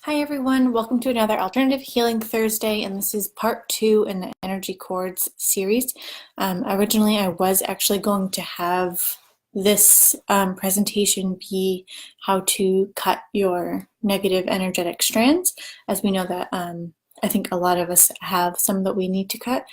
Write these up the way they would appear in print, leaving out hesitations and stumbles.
Hi everyone, welcome to another Alternative Healing Thursday, and this is part 2 in the Energy Chords series. Originally, I was actually going to have this presentation be how to cut your negative energetic strands, as we know that I think a lot of us have some that we need to cut,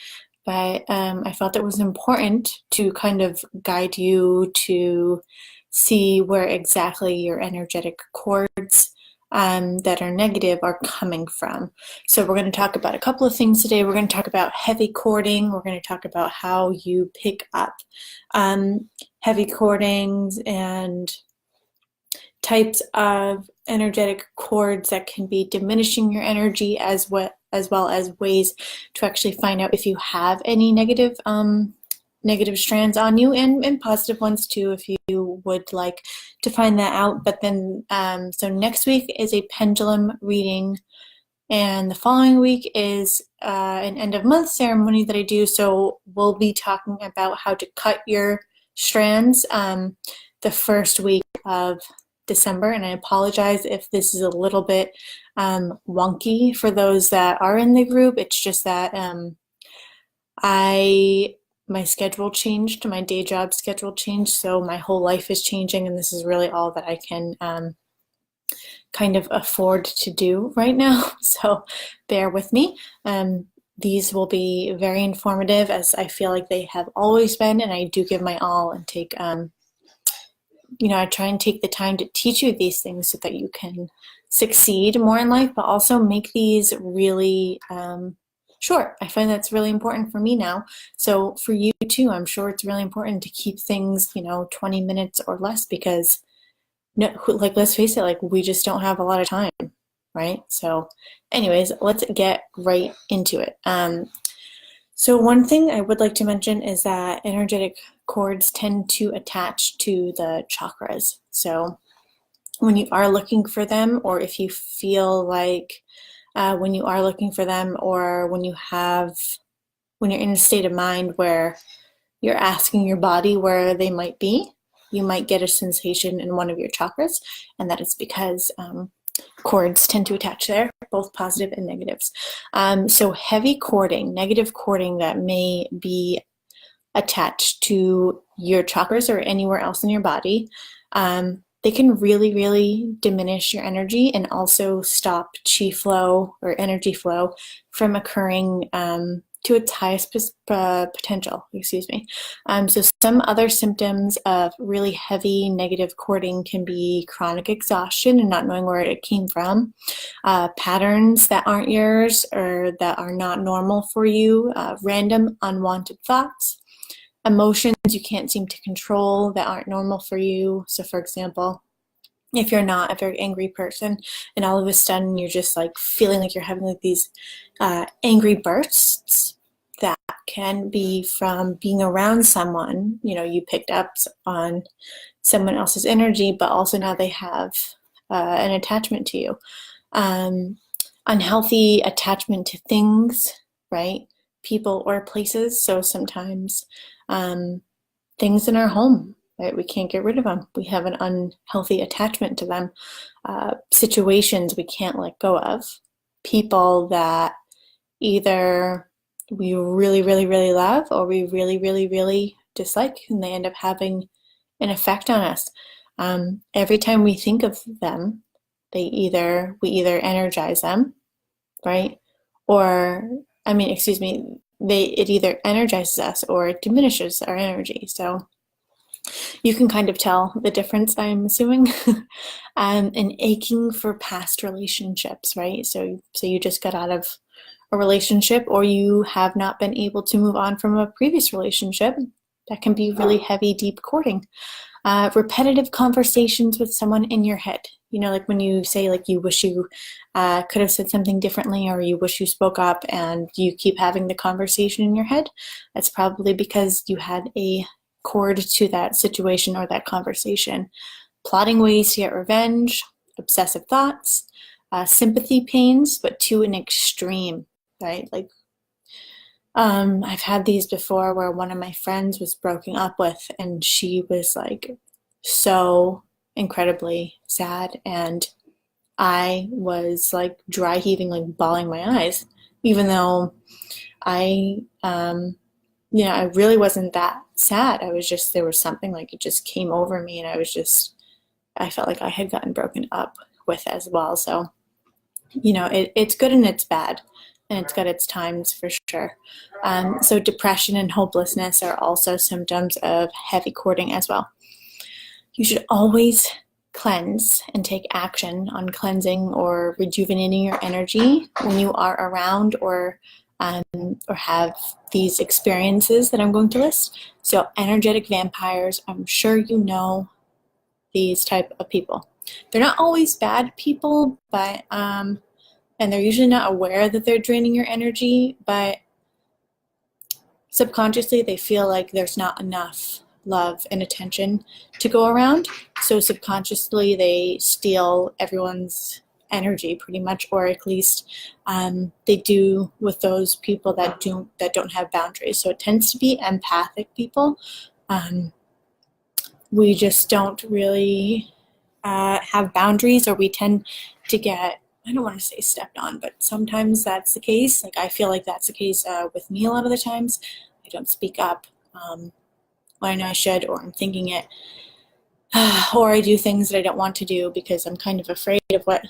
but I felt it was important to kind of guide you to see where exactly your energetic cords that are negative are coming from. So we're going to talk about a couple of things today. We're going to talk about heavy cording. We're going to talk about how you pick up heavy cordings and types of energetic cords that can be diminishing your energy, as well as ways to actually find out if you have any negative strands on you, and positive ones too, if you would like to find that out. But then, so next week is a pendulum reading, and the following week is an end of month ceremony that I do. So we'll be talking about how to cut your strands the first week of December. And I apologize if this is a little bit wonky for those that are in the group. It's just that my schedule changed, my day job schedule changed, so my whole life is changing, and this is really all that I can kind of afford to do right now. So bear with me. These will be very informative, as I feel like they have always been, and I do give my all and take, I try and take the time to teach you these things so that you can succeed more in life, but also make these really short. I find that's really important for me now. So for you too, I'm sure it's really important to keep things, 20 minutes or less, because let's face it, we just don't have a lot of time, right? So anyways, let's get right into it. So one thing I would like to mention is that energetic cords tend to attach to the chakras. So when you are looking for them, or if you feel like when you are looking for them, or when you're in a state of mind where you're asking your body where they might be, you might get a sensation in one of your chakras, and that is because cords tend to attach there, both positive and negatives. So heavy cording, negative cording that may be attached to your chakras or anywhere else in your body, they can really, really diminish your energy and also stop chi flow or energy flow from occurring to its highest potential, So some other symptoms of really heavy negative cording can be chronic exhaustion and not knowing where it came from, patterns that aren't yours or that are not normal for you, random unwanted thoughts, emotions you can't seem to control that aren't normal for you. So for example, if you're not a very angry person and all of a sudden you're just feeling like you're having these angry bursts, that can be from being around someone, you picked up on someone else's energy, but also now they have an attachment to you. Unhealthy attachment to things, right? People or places. So sometimes things in our home, right? We can't get rid of them. We have an unhealthy attachment to them. Situations we can't let go of. People that either we really, really, really love or we really, really, really dislike, and they end up having an effect on us. Every time we think of them, we either energize them, right? It either energizes us or it diminishes our energy. So you can kind of tell the difference, I'm assuming. And aching for past relationships, right? So you just got out of a relationship, or you have not been able to move on from a previous relationship. That can be really heavy, deep cording. Repetitive conversations with someone in your head. Like when you say you wish you could have said something differently, or you wish you spoke up, and you keep having the conversation in your head. That's probably because you had a cord to that situation or that conversation. Plotting ways to get revenge, obsessive thoughts, sympathy pains, but to an extreme, right? I've had these before where one of my friends was broken up with, and she was so incredibly sad, and I was like dry heaving, like bawling my eyes, even though I, I really wasn't that sad. I was just, there was something like it just came over me, and I felt like I had gotten broken up with as well. So, it's good and it's bad, and it's got its times for sure. So depression and hopelessness are also symptoms of heavy courting as well. You should always cleanse and take action on cleansing or rejuvenating your energy when you are around or have these experiences that I'm going to list. So energetic vampires, I'm sure you know these type of people. They're not always bad people, but and they're usually not aware that they're draining your energy, but subconsciously they feel like there's not enough love and attention to go around. So subconsciously they steal everyone's energy pretty much, or at least they do with those people that don't have boundaries. So it tends to be empathic people. We just don't really have boundaries, or we tend to get, I don't want to say stepped on, but sometimes that's the case. Like I feel like that's the case with me a lot of the times. I don't speak up when I know I should, or I'm thinking it, or I do things that I don't want to do because I'm kind of afraid of what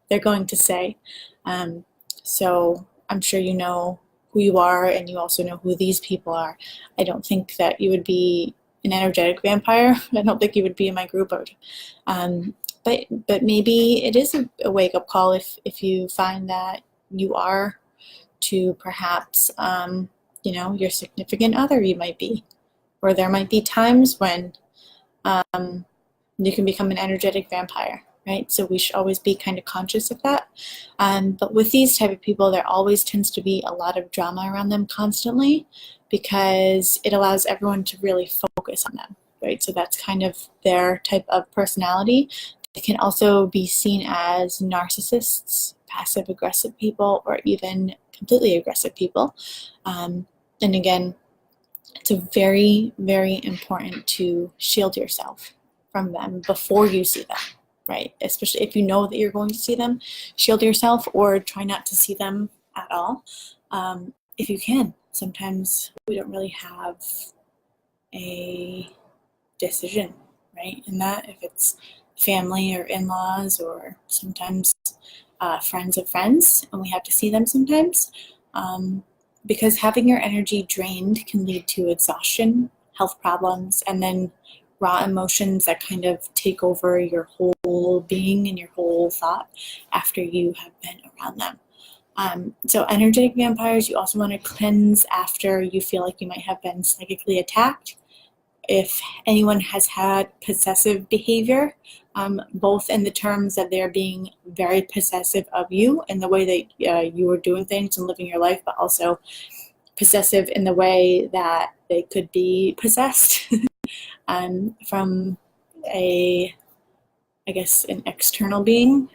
they're going to say. So I'm sure you know who you are, and you also know who these people are. I don't think that you would be an energetic vampire. I don't think you would be in my group. But maybe it is a wake-up call if you find that you are, to perhaps your significant other you might be, or there might be times when you can become an energetic vampire, right? So we should always be kind of conscious of that. But with these type of people, there always tends to be a lot of drama around them constantly, because it allows everyone to really focus on them, right? So that's kind of their type of personality. They can also be seen as narcissists, passive-aggressive people, or even completely aggressive people. And again, it's a very, very important to shield yourself from them before you see them, right? Especially if you know that you're going to see them, shield yourself or try not to see them at all. If you can. Sometimes we don't really have a decision, right? In that, if it's family or in-laws, or sometimes friends of friends, and we have to see them sometimes. Because having your energy drained can lead to exhaustion, health problems, and then raw emotions that kind of take over your whole being and your whole thought after you have been around them. So energetic vampires, you also want to cleanse after you feel like you might have been psychically attacked. If anyone has had possessive behavior, both in the terms that they're being very possessive of you in the way that you are doing things and living your life, but also possessive in the way that they could be possessed from an external being.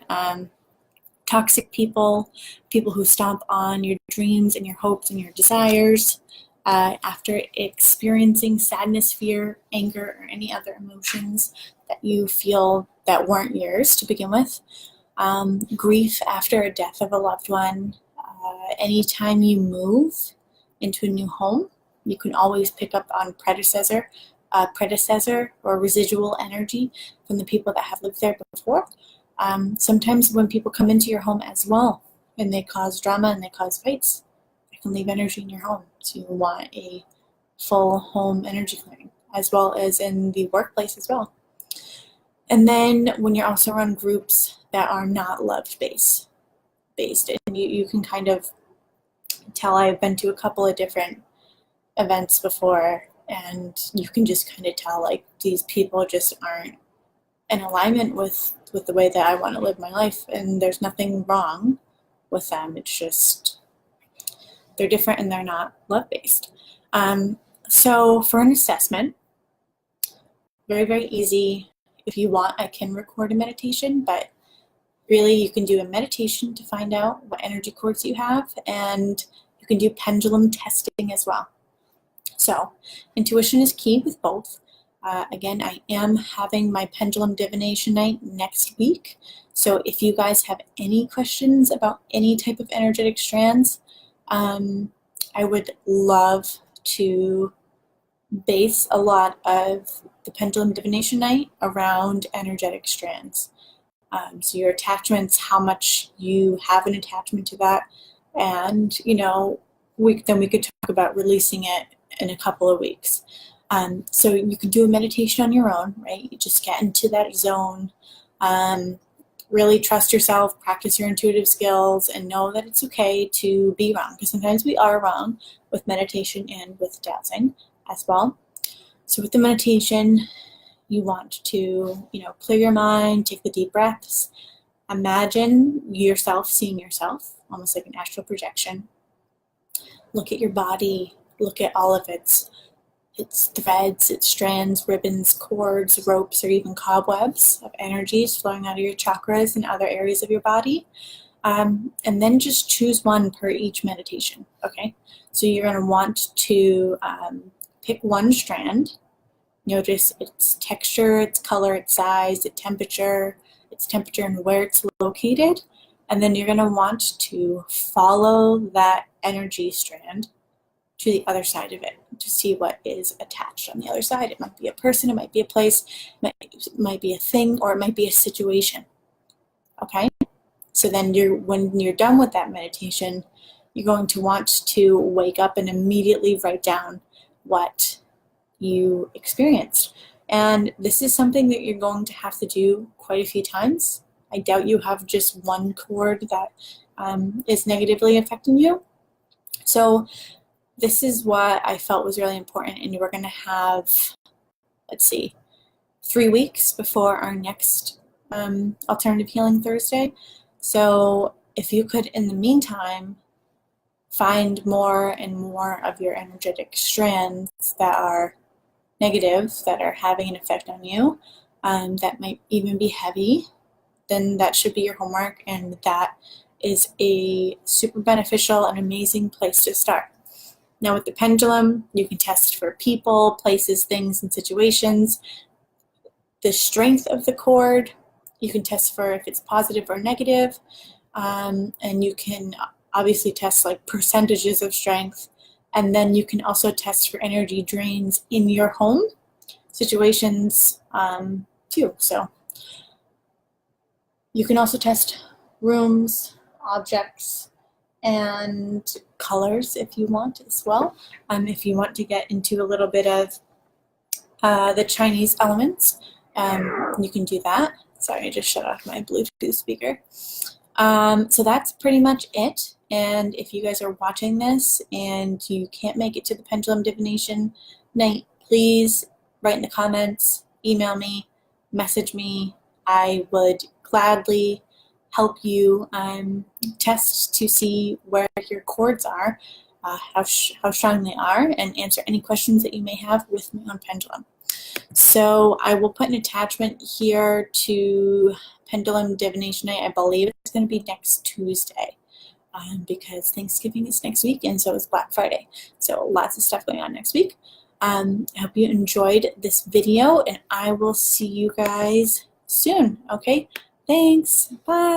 Toxic people who stomp on your dreams and your hopes and your desires after experiencing sadness, fear, anger, or any other emotions that you feel that weren't yours to begin with. Grief after a death of a loved one. Anytime you move into a new home, you can always pick up on predecessor or residual energy from the people that have lived there before. Sometimes when people come into your home as well, and they cause drama and they cause fights, they can leave energy in your home. So you want a full home energy clearing, as well as in the workplace as well. And then when you're also around groups that are not love-based, and you can kind of tell. I've been to a couple of different events before, and you can just kind of tell, like, these people just aren't in alignment with the way that I want to live my life, and there's nothing wrong with them. It's just they're different and they're not love-based. So for an assessment, very, very easy. If you want, I can record a meditation, but really you can do a meditation to find out what energy cords you have, and you can do pendulum testing as well. So intuition is key with both. Again, I am having my pendulum divination night next week. So if you guys have any questions about any type of energetic strands, I would love to base a lot of the pendulum divination night around energetic strands. So your attachments, how much you have an attachment to that, and then we could talk about releasing it in a couple of weeks. So you can do a meditation on your own, right? You just get into that zone, really trust yourself, practice your intuitive skills, and know that it's okay to be wrong, because sometimes we are wrong with meditation and with dowsing as well. So with the meditation, you want to, clear your mind, take the deep breaths, imagine yourself seeing yourself, almost like an astral projection. Look at your body, look at all of its threads, its strands, ribbons, cords, ropes, or even cobwebs of energies flowing out of your chakras and other areas of your body. And then just choose one per each meditation, okay? So you're going to want to pick one strand. Notice its texture, its color, its size, its temperature and where it's located. And then you're going to want to follow that energy strand to the other side of it to see what is attached on the other side. It might be a person, it might be a place, it might be a thing, or it might be a situation. Okay? So then when you're done with that meditation, you're going to want to wake up and immediately write down what you experienced. And this is something that you're going to have to do quite a few times. I doubt you have just one cord that is negatively affecting you. So this is what I felt was really important. And we're going to have, 3 weeks before our next Alternative Healing Thursday. So if you could, in the meantime, find more and more of your energetic strands that are negative, that are having an effect on you, that might even be heavy, then that should be your homework, and that is a super beneficial and amazing place to start. Now with the pendulum, you can test for people, places, things, and situations. The strength of the cord, you can test for if it's positive or negative, and you can obviously test like percentages of strength, and then you can also test for energy drains in your home situations too. So you can also test rooms, objects, and colors if you want as well. If you want to get into a little bit of the Chinese elements, you can do that. Sorry, I just shut off my Bluetooth speaker. So that's pretty much it. And if you guys are watching this and you can't make it to the pendulum divination night, please write in the comments, email me, message me. I would gladly help you test to see where your cords are, how strong they are, and answer any questions that you may have with me on pendulum. So I will put an attachment here to pendulum divination night. I believe it's going to be next Tuesday because Thanksgiving is next week, and so is Black Friday. So lots of stuff going on next week. I hope you enjoyed this video, and I will see you guys soon. Okay, thanks. Bye.